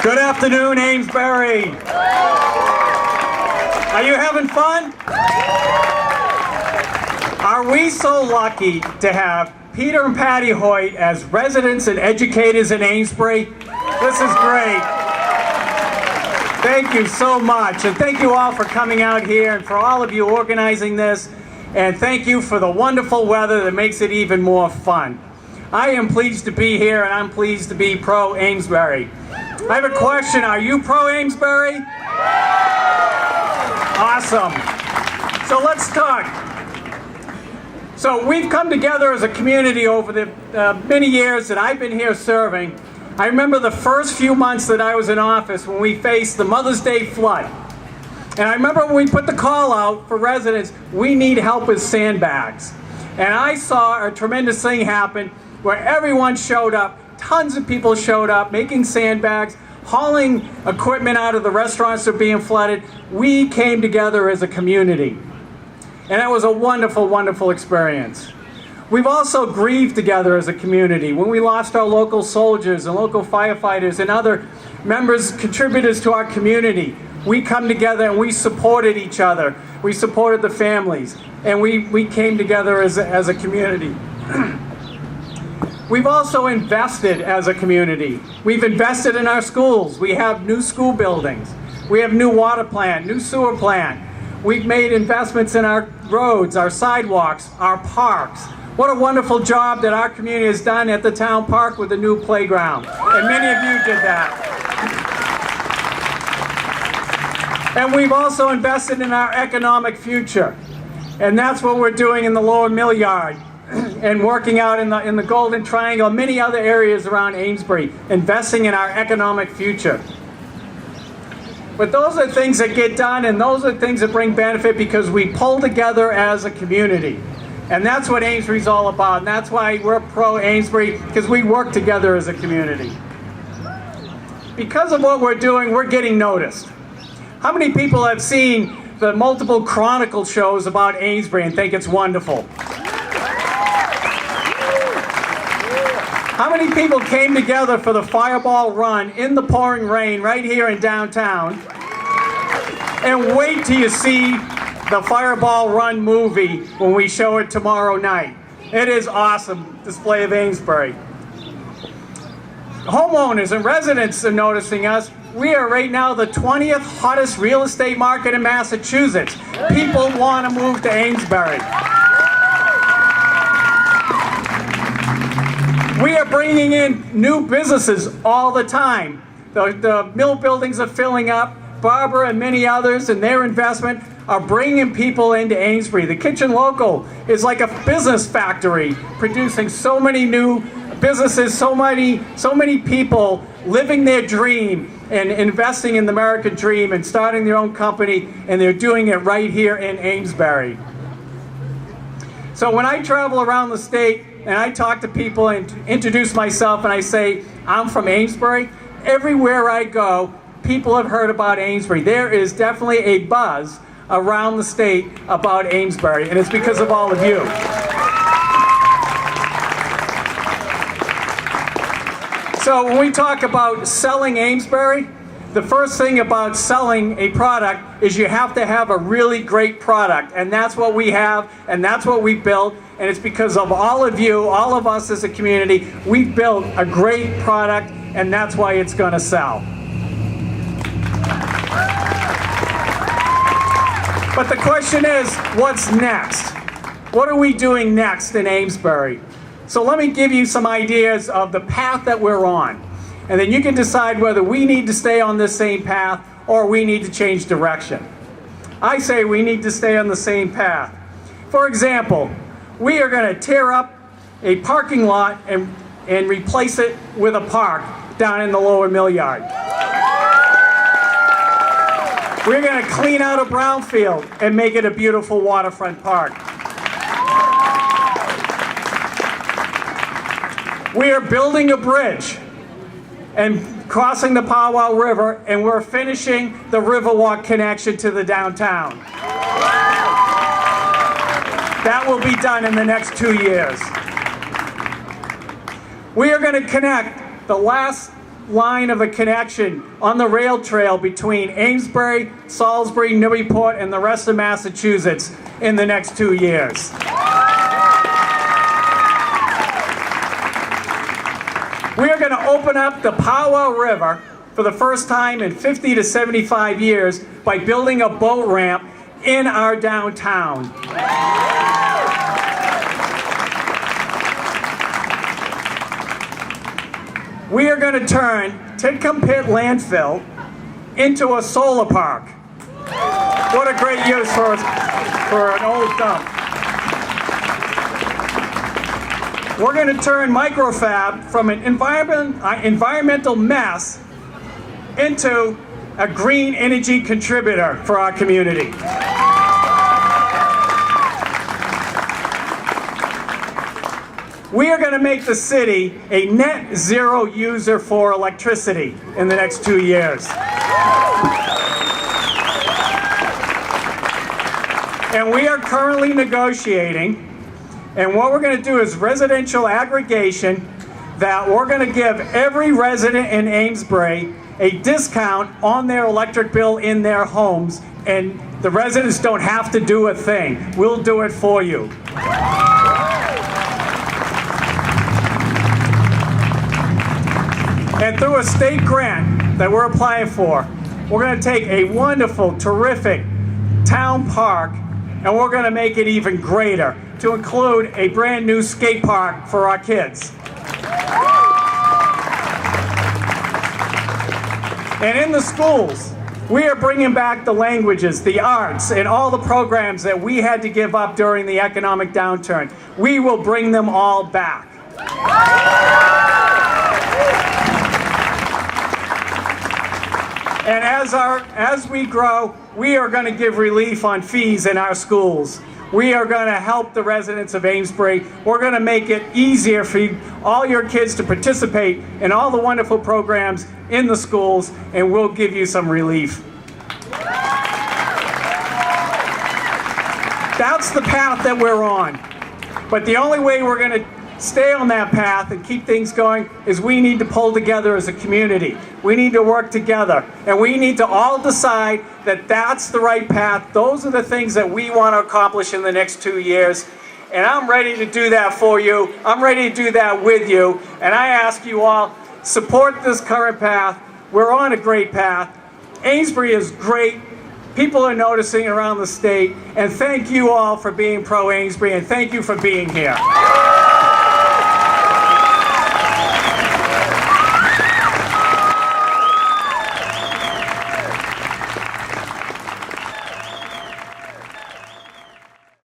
Good afternoon, Amesbury. Are you having fun? Are we so lucky to have Peter and Patty Hoyt as residents and educators in Amesbury? This is great. Thank you so much, and thank you all for coming out here and for all of you organizing this, and thank you for the wonderful weather that makes it even more fun. I am pleased to be here, and I'm pleased to be pro-Amesbury. I have a question. Are you pro-Amesbury? Awesome. So let's talk. So we've come together as a community over the many years that I've been here serving. I remember the first few months that I was in office when we faced the Mother's Day flood. And I remember when we put the call out for residents, we need help with sandbags. And I saw a tremendous thing happen where everyone showed up. Tons of people showed up, making sandbags, hauling equipment out of the restaurants that are being flooded. We came together as a community. And that was a wonderful, wonderful experience. We've also grieved together as a community when we lost our local soldiers and local firefighters and other members, contributors to our community. We come together and we supported each other. We supported the families. And we came together as a community. We've also invested as a community. We've invested in our schools. We have new school buildings. We have new water plant, new sewer plant. We've made investments in our roads, our sidewalks, our parks. What a wonderful job that our community has done at the town park with the new playground. And many of you did that. And we've also invested in our economic future. And that's what we're doing in the Lower Mill Yard and working out in the Golden Triangle and many other areas around Amesbury, investing in our economic future. But those are things that get done, and those are things that bring benefit because we pull together as a community. And that's what Amesbury's all about, and that's why we're pro-Amesbury, because we work together as a community. Because of what we're doing, we're getting noticed. How many people have seen the multiple Chronicle shows about Amesbury and think it's wonderful? How many people came together for the Fireball Run in the pouring rain right here in downtown? And wait till you see the Fireball Run movie when we show it tomorrow night. It is awesome display of Amesbury. Homeowners and residents are noticing us. We are right now the 20th hottest real estate market in Massachusetts. People want to move to Amesbury. We are bringing in new businesses all the time. The mill buildings are filling up. Barbara and many others and their investment are bringing people into Amesbury. The Kitchen Local is like a business factory, producing so many new businesses, so many people living their dream and investing in the American dream and starting their own company, and they're doing it right here in Amesbury. So when I travel around the state and I talk to people and introduce myself and I say, I'm from Amesbury, everywhere I go, people have heard about Amesbury. There is definitely a buzz around the state about Amesbury, and it's because of all of you. So when we talk about selling Amesbury, the first thing about selling a product is you have to have a really great product, and that's what we have, and that's what we built, and it's because of all of you, all of us as a community. We've built a great product, and that's why it's going to sell. But the question is, what's next? What are we doing next in Amesbury? So let me give you some ideas of the path that we're on. And then you can decide whether we need to stay on this same path or we need to change direction. I say we need to stay on the same path. For example, we are going to tear up a parking lot and replace it with a park down in the Lower Mill Yard. We're going to clean out a brownfield and make it a beautiful waterfront park. We are building a bridge and crossing the Powwow River, and we're finishing the Riverwalk connection to the downtown. That will be done in the next 2 years. We are going to connect the last line of a connection on the rail trail between Amesbury, Salisbury, Newburyport, and the rest of Massachusetts in the next 2 years. We are going to open up the Powell River for the first time in 50 to 75 years by building a boat ramp in our downtown. We are going to turn Tidcombe Pit landfill into a solar park. What a great use for an old dump. We're going to turn microfab from an environmental mess into a green energy contributor for our community. We are going to make the city a net zero user for electricity in the next 2 years. And we are currently negotiating, and what we're going to do is residential aggregation, that we're going to give every resident in Amesbury a discount on their electric bill in their homes, and the residents don't have to do a thing. We'll do it for you. And through a state grant that we're applying for, we're going to take a wonderful, terrific town park and we're going to make it even greater to include a brand new skate park for our kids. And in the schools, we are bringing back the languages, the arts, and all the programs that we had to give up during the economic downturn. We will bring them all back. And as we grow, we are going to give relief on fees in our schools. We are going to help the residents of Amesbury. We're going to make it easier for all your kids to participate in all the wonderful programs in the schools, and we'll give you some relief. That's the path that we're on. But the only way we're going to stay on that path and keep things going is we need to pull together as a community. We need to work together, and we need to all decide that that's the right path. Those are the things that we want to accomplish in the next 2 years, and I'm ready to do that for you. I'm ready to do that with you, and I ask you all, support this current path. We're on a great path. Amesbury is great. People are noticing around the state, and thank you all for being pro-Amesbury, and thank you for being here.